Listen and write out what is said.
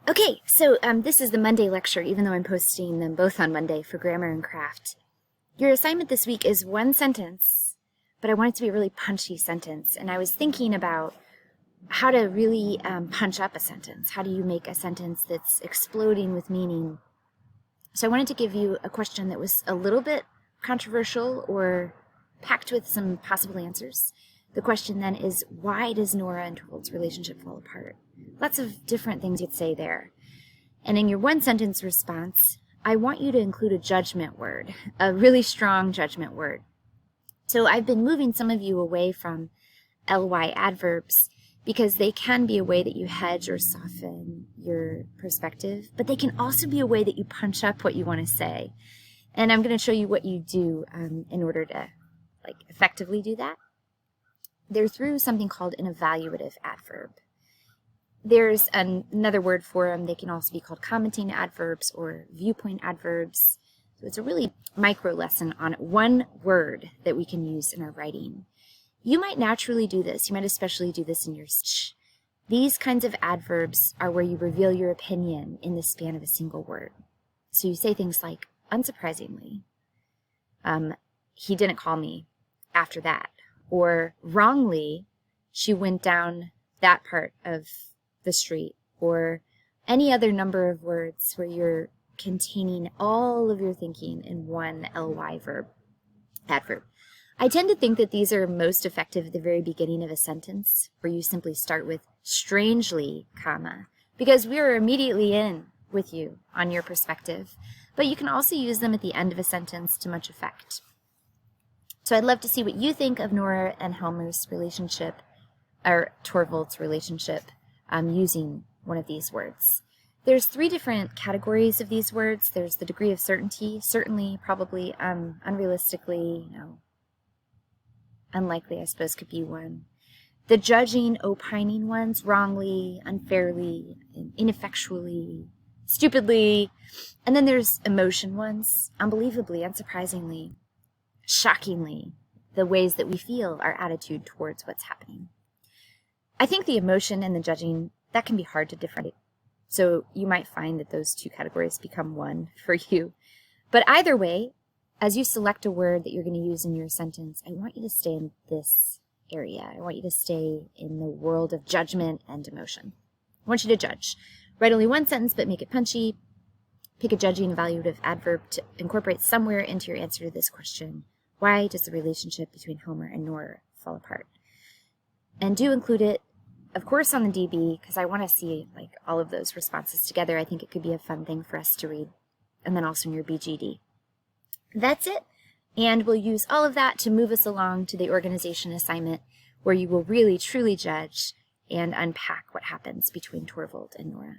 Okay, so this is the Monday lecture, even though I'm posting them both on Monday for grammar and craft. Your assignment this week is one sentence, but I want it to be a really punchy sentence. And I was thinking about how to really punch up a sentence. How do you make a sentence that's exploding with meaning? So I wanted to give you a question that was a little bit controversial or packed with some possible answers. The question then is, why does Nora and Torvald's relationship fall apart? Lots of different things you'd say there. And in your one sentence response, I want you to include a judgment word, a really strong judgment word. So I've been moving some of you away from ly adverbs because they can be a way that you hedge or soften your perspective, but they can also be a way that you punch up what you want to say. And I'm going to show you what you do in order to effectively do that. They're through something called an evaluative adverb. There's another word for them. They can also be called commenting adverbs or viewpoint adverbs. So it's a really micro lesson on one word that we can use in our writing. You might naturally do this. You might especially do this in your speech. These kinds of adverbs are where you reveal your opinion in the span of a single word. So you say things like, unsurprisingly, he didn't call me after that. Or wrongly, she went down that part of the street, or any other number of words where you're containing all of your thinking in one ly adverb. I tend to think that these are most effective at the very beginning of a sentence, where you simply start with strangely, comma, because we are immediately in with you on your perspective, but you can also use them at the end of a sentence to much effect. So I'd love to see what you think of Nora and Helmer's relationship, or Torvald's relationship, using one of these words. There's three different categories of these words. There's the degree of certainty, certainly, probably, unrealistically, unlikely, I suppose, could be one. The judging, opining ones, wrongly, unfairly, ineffectually, stupidly. And then there's emotion ones, unbelievably, unsurprisingly, shockingly, the ways that we feel our attitude towards what's happening. I think the emotion and the judging, that can be hard to differentiate. So you might find that those two categories become one for you. But either way, as you select a word that you're going to use in your sentence, I want you to stay in this area. I want you to stay in the world of judgment and emotion. I want you to judge. Write only one sentence, but make it punchy. Pick a judging evaluative adverb to incorporate somewhere into your answer to this question. Why does the relationship between Homer and Nora fall apart? And do include it, of course, on the DB, because I want to see all of those responses together. I think it could be a fun thing for us to read. And then also in your BGD. That's it. And we'll use all of that to move us along to the organization assignment, where you will really, truly judge and unpack what happens between Torvald and Nora.